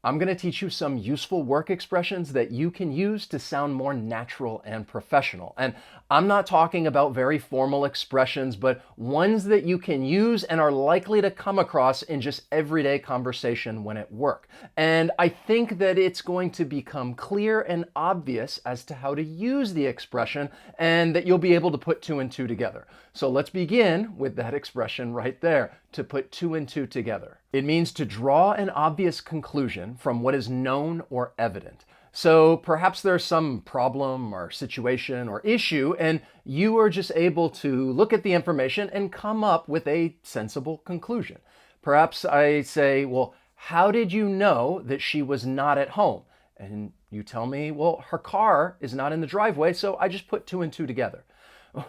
I'm going to teach you some useful work expressions that you can use to sound more natural and professional. And I'm not talking about very formal expressions, but ones that you can use and are likely to come across in just everyday conversation when at work. And I think that it's going to become clear and obvious as to how to use the expression and that you'll be able to put two and two together. So let's begin with that expression right there, to put two and two together. It means to draw an obvious conclusion from what is known or evident. So perhaps there's some problem or situation or issue, and you are just able to look at the information and come up with a sensible conclusion. Perhaps I say, well, how did you know that she was not at home? And you tell me, well, her car is not in the driveway, so I just put two and two together.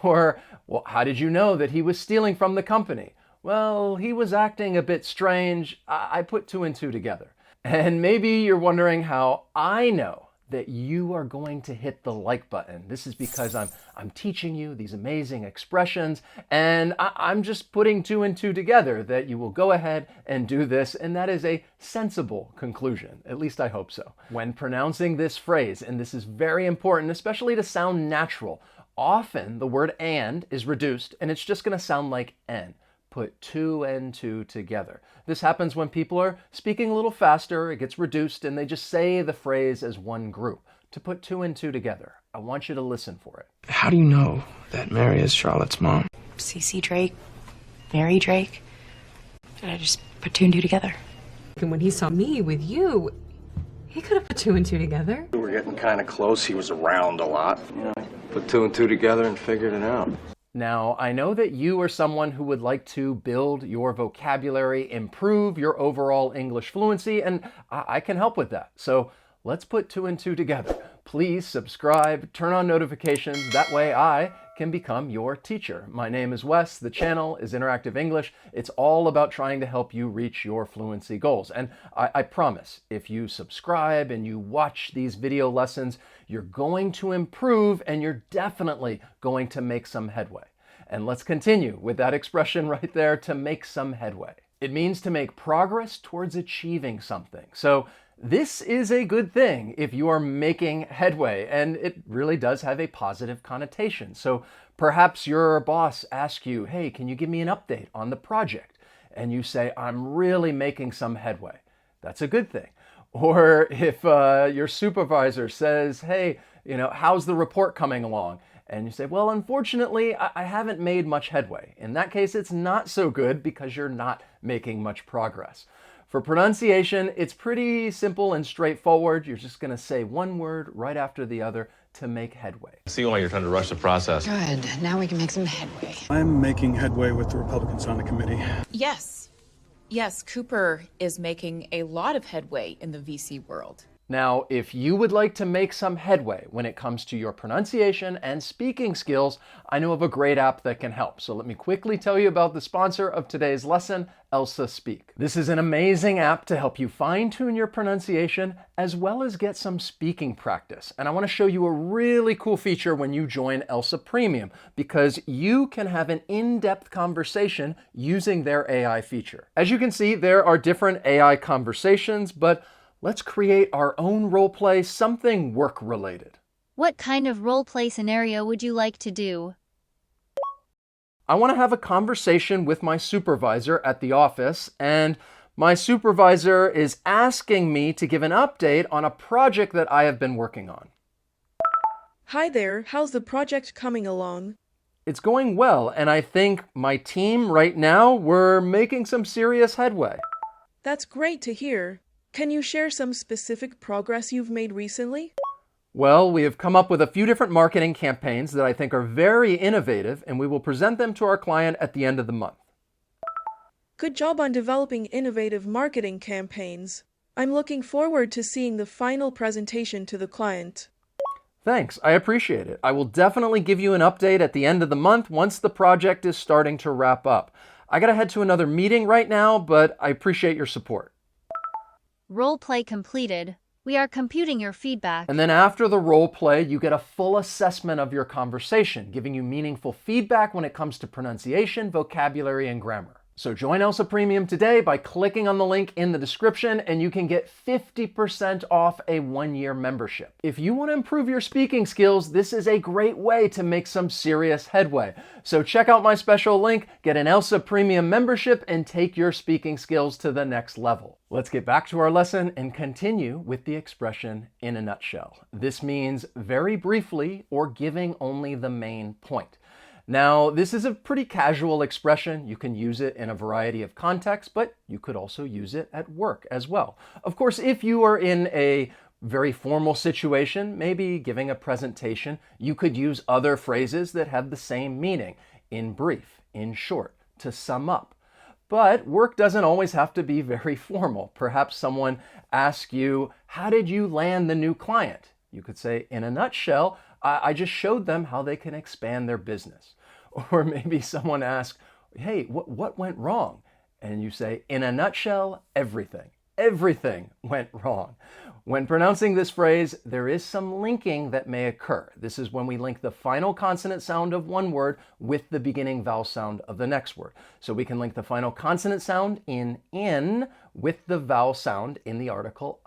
Or, well, how did you know that he was stealing from the company? Well, he was acting a bit strange. I put two and two together. And maybe you're wondering how I know that you are going to hit the like button. This is because I'm teaching you these amazing expressions, and I'm just putting two and two together that you will go ahead and do this, and that is a sensible conclusion. At least I hope so. When pronouncing this phrase, and this is very important, especially to sound natural, often the word and is reduced, and it's just going to sound like n. Put two and two together. This happens when people are speaking a little faster, it gets reduced, and they just say the phrase as one group. To put two and two together. I want you to listen for it. How do you know that Mary is Charlotte's mom? C.C. Drake, Mary Drake. Did I just put two and two together? And when he saw me with you, he could have put two and two together. We were getting kind of close. He was around a lot. Put two and two together and figured it out. Now, I know that you are someone who would like to build your vocabulary, improve your overall English fluency, and I can help with that. So let's put two and two together. Please subscribe, turn on notifications. That way I can become your teacher. My name is Wes. The channel is Interactive English. It's all about trying to help you reach your fluency goals. And I promise, if you subscribe and you watch these video lessons, you're going to improve and you're definitely going to make some headway. And let's continue with that expression right there, to make some headway. It means to make progress towards achieving something. So this is a good thing if you are making headway, and it really does have a positive connotation. So perhaps your boss asks you, hey, can you give me an update on the project? And you say, I'm really making some headway. That's a good thing. Or if your supervisor says, hey, how's the report coming along? And you say, well, unfortunately, I haven't made much headway. In that case, it's not so good because you're not making much progress. For pronunciation, it's pretty simple and straightforward. You're just going to say one word right after the other to make headway. Seem like you're trying to rush the process. Good. Now we can make some headway. I'm making headway with the Republicans on the committee. Yes. Yes, Cooper is making a lot of headway in the VC world. Now, if you would like to make some headway when it comes to your pronunciation and speaking skills, I know of a great app that can help. So let me quickly tell you about the sponsor of today's lesson, ELSA Speak. This is an amazing app to help you fine-tune your pronunciation as well as get some speaking practice. And I want to show you a really cool feature when you join ELSA Premium, because you can have an in-depth conversation using their AI feature. As you can see, there are different AI conversations, but let's create our own role play, something work-related. What kind of role play scenario would you like to do? I want to have a conversation with my supervisor at the office, and my supervisor is asking me to give an update on a project that I have been working on. Hi there, how's the project coming along? It's going well, and I think my team right now, we're making some serious headway. That's great to hear. Can you share some specific progress you've made recently? Well, we have come up with a few different marketing campaigns that I think are very innovative, and we will present them to our client at the end of the month. Good job on developing innovative marketing campaigns. I'm looking forward to seeing the final presentation to the client. Thanks, I appreciate it. I will definitely give you an update at the end of the month once the project is starting to wrap up. I gotta head to another meeting right now, but I appreciate your support. Role play completed. We are computing your feedback. And then after the role play, you get a full assessment of your conversation, giving you meaningful feedback when it comes to pronunciation, vocabulary, and grammar. So join ELSA Premium today by clicking on the link in the description, and you can get 50% off a 1-year membership. If you want to improve your speaking skills, this is a great way to make some serious headway. So check out my special link, get an ELSA Premium membership, and take your speaking skills to the next level. Let's get back to our lesson and continue with the expression in a nutshell. This means very briefly or giving only the main point. Now, this is a pretty casual expression. You can use it in a variety of contexts, but you could also use it at work as well. Of course, if you are in a very formal situation, maybe giving a presentation, you could use other phrases that have the same meaning: in brief, in short, to sum up. But work doesn't always have to be very formal. Perhaps someone asks you, how did you land the new client? You could say, in a nutshell, I just showed them how they can expand their business. Or maybe someone asks, hey, what went wrong? And you say, in a nutshell, everything. Everything went wrong. When pronouncing this phrase, there is some linking that may occur. This is when we link the final consonant sound of one word with the beginning vowel sound of the next word. So we can link the final consonant sound in with the vowel sound in the article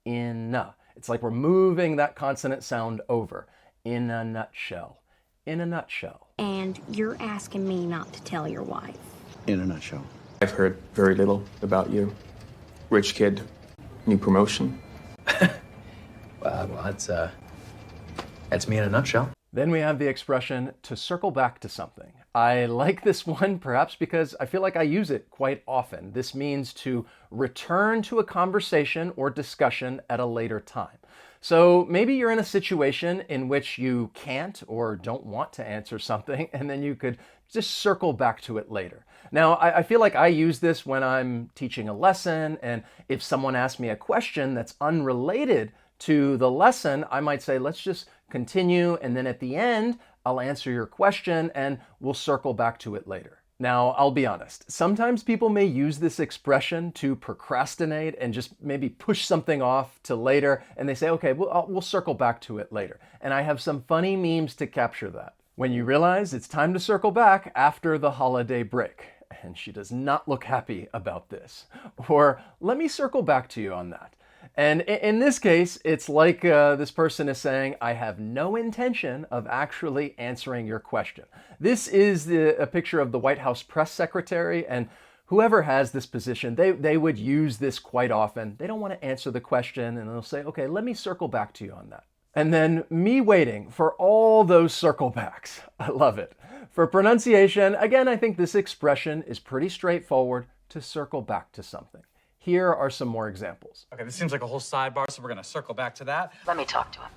in. It's like we're moving that consonant sound over. In a nutshell. In a nutshell. And you're asking me not to tell your wife. In a nutshell. I've heard very little about you. Rich kid, new promotion. Well, that's me in a nutshell. Then we have the expression to circle back to something. I like this one perhaps because I feel like I use it quite often. This means to return to a conversation or discussion at a later time. So maybe you're in a situation in which you can't or don't want to answer something, and then you could just circle back to it later. Now, I feel like I use this when I'm teaching a lesson, and if someone asks me a question that's unrelated to the lesson, I might say, let's just continue, and then at the end, I'll answer your question, and we'll circle back to it later. Now, I'll be honest, sometimes people may use this expression to procrastinate and just maybe push something off to later, and they say, okay, we'll circle back to it later. And I have some funny memes to capture that. When you realize it's time to circle back after the holiday break, and she does not look happy about this. Or, let me circle back to you on that. And in this case, it's like this person is saying, I have no intention of actually answering your question. This is a picture of the White House press secretary, and whoever has this position, they would use this quite often. They don't want to answer the question, and they'll say, okay, let me circle back to you on that. And then me waiting for all those circle backs. I love it. For pronunciation, again, I think this expression is pretty straightforward: to circle back to something. Here are some more examples. Okay, this seems like a whole sidebar, so we're gonna circle back to that. Let me talk to him.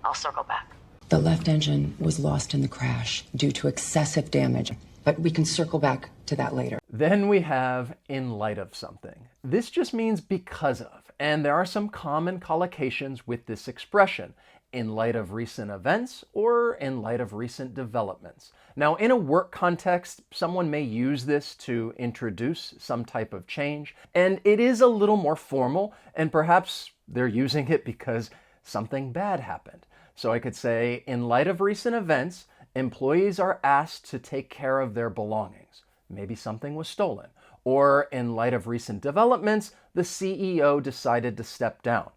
I'll circle back. The left engine was lost in the crash due to excessive damage, but we can circle back to that later. Then we have in light of something. This just means because of, and there are some common collocations with this expression: in light of recent events or in light of recent developments. Now, in a work context, someone may use this to introduce some type of change, and it is a little more formal, and perhaps they're using it because something bad happened. So I could say, in light of recent events, employees are asked to take care of their belongings. Maybe something was stolen. Or in light of recent developments, the CEO decided to step down.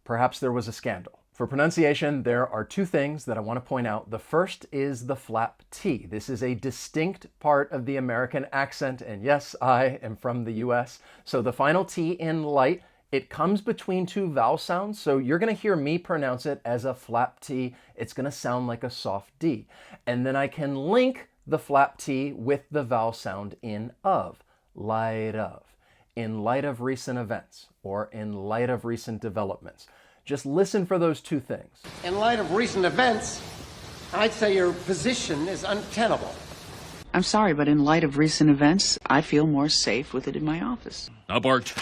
Perhaps there was a scandal. For pronunciation, there are two things that I want to point out. The first is the flap T. This is a distinct part of the American accent, and yes, I am from the US. So the final T in light, it comes between two vowel sounds, so you're going to hear me pronounce it as a flap T. It's going to sound like a soft D. And then I can link the flap T with the vowel sound in of, light of, in light of recent events, or in light of recent developments. Just listen for those two things. In light of recent events, I'd say your position is untenable. I'm sorry, but in light of recent events, I feel more safe with it in my office. Now, Bart,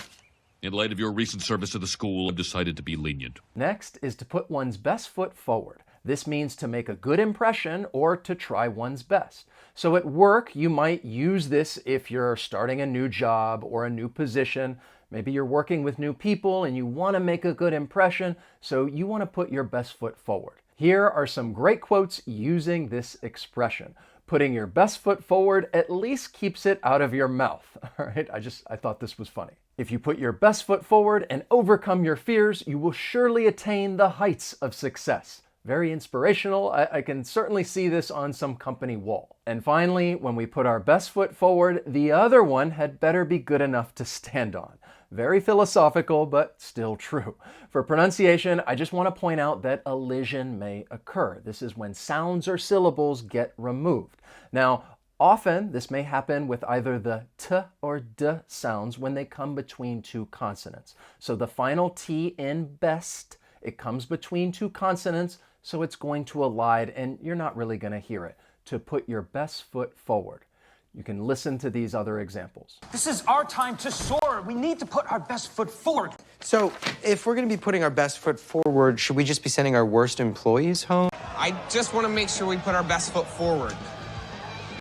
in light of your recent service to the school, I've decided to be lenient. Next is to put one's best foot forward. This means to make a good impression or to try one's best. So at work, you might use this if you're starting a new job or a new position. Maybe you're working with new people and you want to make a good impression, so you want to put your best foot forward. Here are some great quotes using this expression. Putting your best foot forward at least keeps it out of your mouth. All right, I thought this was funny. If you put your best foot forward and overcome your fears, you will surely attain the heights of success. Very inspirational. I can certainly see this on some company wall. And finally, when we put our best foot forward, the other one had better be good enough to stand on. Very philosophical, but still true. For pronunciation, I just want to point out that elision may occur. This is when sounds or syllables get removed. Now, often this may happen with either the t or d sounds when they come between two consonants. So the final T in best, it comes between two consonants, so it's going to elide, and you're not really going to hear it. To put your best foot forward. You can listen to these other examples. This is our time to soar. We need to put our best foot forward. So, if we're going to be putting our best foot forward, should we just be sending our worst employees home? I just want to make sure we put our best foot forward.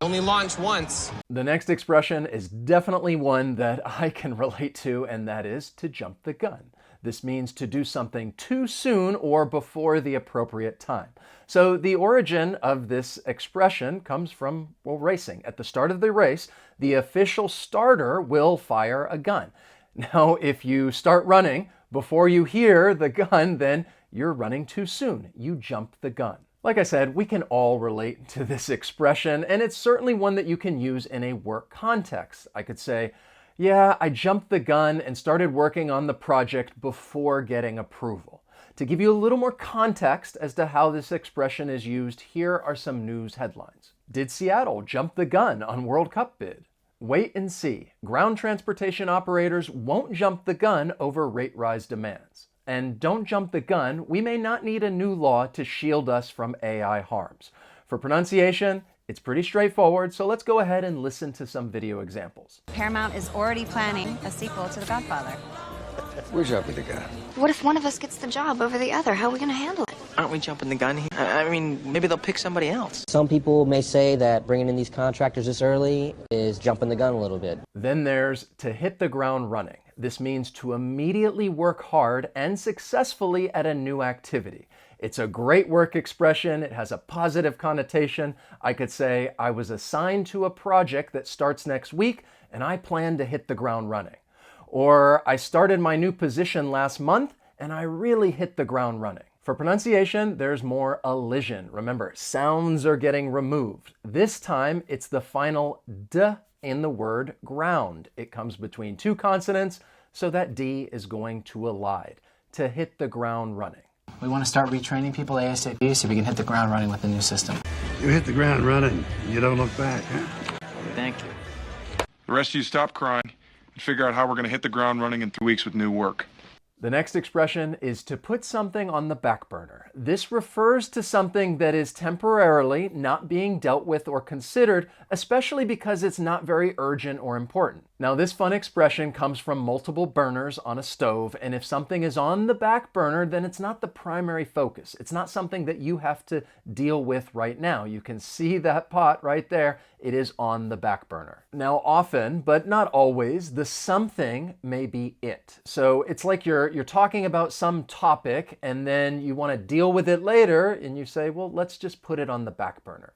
Only launch once. The next expression is definitely one that I can relate to, and that is to jump the gun. This means to do something too soon or before the appropriate time. So the origin of this expression comes from, well, racing. At the start of the race, the official starter will fire a gun. Now, if you start running before you hear the gun, then you're running too soon. You jump the gun. Like I said, we can all relate to this expression, and it's certainly one that you can use in a work context. I could say, yeah, I jumped the gun and started working on the project before getting approval. To give you a little more context as to how this expression is used, here are some news headlines. Did Seattle jump the gun on World Cup bid? Wait and see. Ground transportation operators won't jump the gun over rate rise demands. And don't jump the gun, we may not need a new law to shield us from AI harms. For pronunciation, it's pretty straightforward, so let's go ahead and listen to some video examples. Paramount is already planning a sequel to The Godfather. We're jumping the gun. What if one of us gets the job over the other? How are we going to handle it? Aren't we jumping the gun here? I mean, maybe they'll pick somebody else. Some people may say that bringing in these contractors this early is jumping the gun a little bit. Then there's to hit the ground running. This means to immediately work hard and successfully at a new activity. It's a great work expression. It has a positive connotation. I could say, I was assigned to a project that starts next week, and I plan to hit the ground running. Or, I started my new position last month, and I really hit the ground running. For pronunciation, there's more elision. Remember, sounds are getting removed. This time, it's the final d in the word ground. It comes between two consonants, so that D is going to elide. To hit the ground running. We want to start retraining people ASAP so we can hit the ground running with the new system. You hit the ground running, you don't look back, huh? Thank you. The rest of you stop crying and figure out how we're going to hit the ground running in 3 weeks with new work. The next expression is to put something on the back burner. This refers to something that is temporarily not being dealt with or considered, especially because it's not very urgent or important. Now, this fun expression comes from multiple burners on a stove, and if something is on the back burner, then it's not the primary focus. It's not something that you have to deal with right now. You can see that pot right there. It is on the back burner. Now, often, but not always, the something may be it. So it's like you're talking about some topic and then you want to deal with it later and you say, well, let's just put it on the back burner.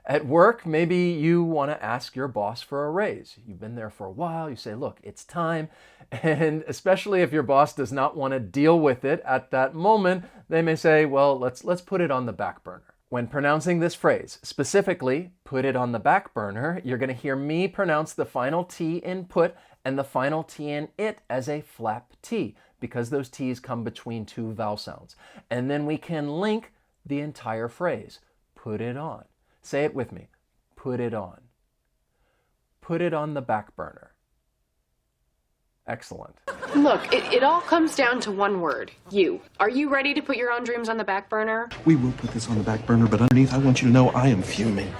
At work, maybe you want to ask your boss for a raise. You've been there for a while. You say, look, it's time. And especially if your boss does not want to deal with it at that moment, they may say, well, let's put it on the back burner. When pronouncing this phrase, specifically, put it on the back burner, you're going to hear me pronounce the final T in put and the final T in it as a flap T, because those T's come between two vowel sounds. And then we can link the entire phrase. Put it on. Say it with me. Put it on. Put it on the back burner. Excellent. Look, it all comes down to one word. You. Are you ready to put your own dreams on the back burner? We will put this on the back burner, but underneath, I want you to know I am fuming.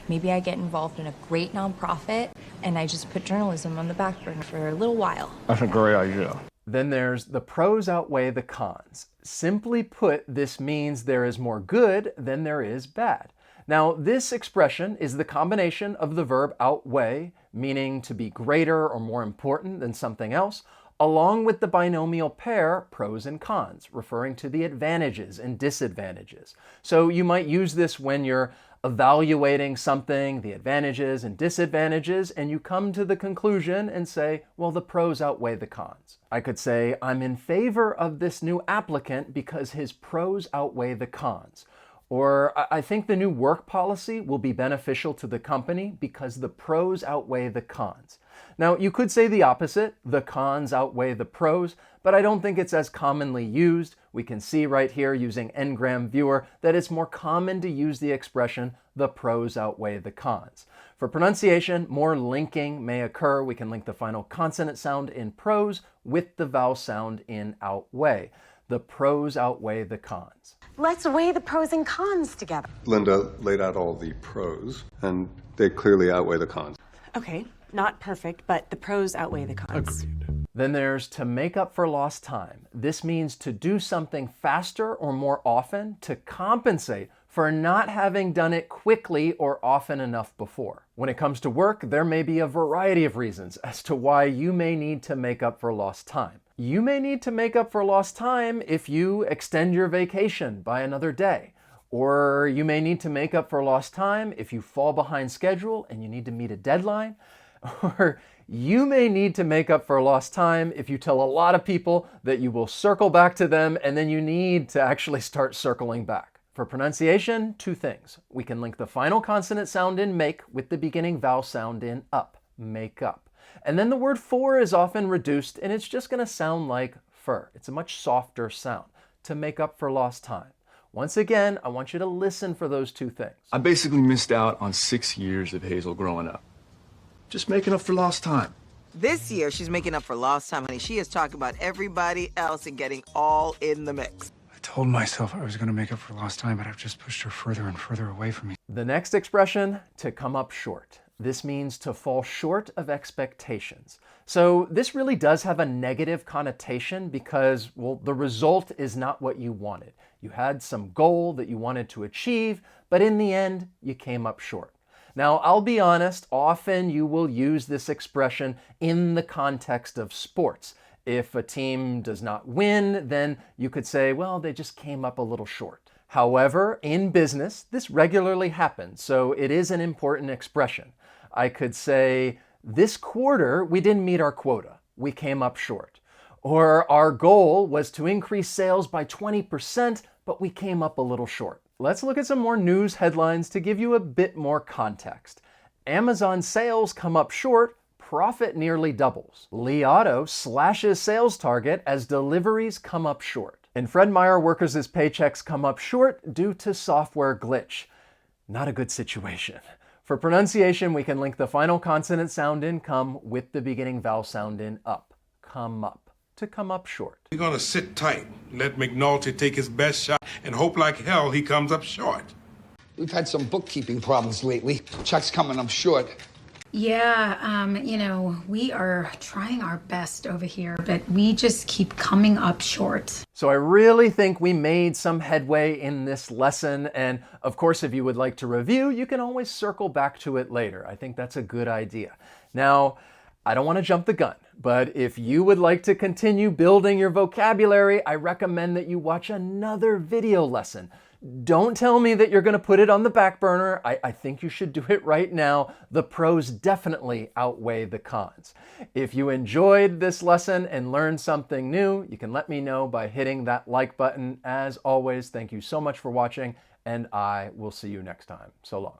Maybe I get involved in a great nonprofit and I just put journalism on the back burner for a little while. That's a great idea. Then there's the pros outweigh the cons. Simply put, this means there is more good than there is bad. Now, this expression is the combination of the verb outweigh, meaning to be greater or more important than something else, along with the binomial pair pros and cons, referring to the advantages and disadvantages. So you might use this when you're evaluating something, the advantages and disadvantages, and you come to the conclusion and say, well, the pros outweigh the cons. I could say, I'm in favor of this new applicant because his pros outweigh the cons. Or I think the new work policy will be beneficial to the company because the pros outweigh the cons. Now, you could say the opposite, the cons outweigh the pros, but I don't think it's as commonly used. We can see right here using Ngram Viewer that it's more common to use the expression, the pros outweigh the cons. For pronunciation, more linking may occur. We can link the final consonant sound in pros with the vowel sound in outweigh. The pros outweigh the cons. Let's weigh the pros and cons together. Linda laid out all the pros, and they clearly outweigh the cons. Okay, not perfect, but the pros outweigh the cons. Agreed. Then there's to make up for lost time. This means to do something faster or more often to compensate for not having done it quickly or often enough before. When it comes to work, there may be a variety of reasons as to why you may need to make up for lost time. You may need to make up for lost time if you extend your vacation by another day. Or you may need to make up for lost time if you fall behind schedule and you need to meet a deadline. Or you may need to make up for lost time if you tell a lot of people that you will circle back to them and then you need to actually start circling back. For pronunciation, two things. We can link the final consonant sound in make with the beginning vowel sound in up, make up. And then the word for is often reduced and it's just going to sound like fur. It's a much softer sound to make up for lost time. Once again, I want you to listen for those two things. I basically missed out on 6 years of Hazel growing up. Just making up for lost time. This year, she's making up for lost time, honey. She is talking about everybody else and getting all in the mix. I told myself I was going to make up for lost time, but I've just pushed her further and further away from me. The next expression, to come up short. This means to fall short of expectations. So this really does have a negative connotation because, well, the result is not what you wanted. You had some goal that you wanted to achieve, but in the end, you came up short. Now, I'll be honest, often you will use this expression in the context of sports. If a team does not win, then you could say, well, they just came up a little short. However, in business, this regularly happens, so it is an important expression. I could say, this quarter, we didn't meet our quota. We came up short. Or our goal was to increase sales by 20%, but we came up a little short. Let's look at some more news headlines to give you a bit more context. Amazon sales come up short, profit nearly doubles. Li Auto slashes sales target as deliveries come up short. And Fred Meyer workers' paychecks come up short due to software glitch. Not a good situation. For pronunciation, we can link the final consonant sound in come with the beginning vowel sound in up. Come up. To come up short. We're going to sit tight, let McNulty take his best shot, and hope like hell he comes up short. We've had some bookkeeping problems lately. Checks coming up short. Yeah, we are trying our best over here, but we just keep coming up short. So I really think we made some headway in this lesson. And of course, if you would like to review, you can always circle back to it later. I think that's a good idea. Now, I don't want to jump the gun, but if you would like to continue building your vocabulary, I recommend that you watch another video lesson. Don't tell me that you're going to put it on the back burner. I think you should do it right now. The pros definitely outweigh the cons. If you enjoyed this lesson and learned something new, you can let me know by hitting that like button. As always, thank you so much for watching, and I will see you next time. So long.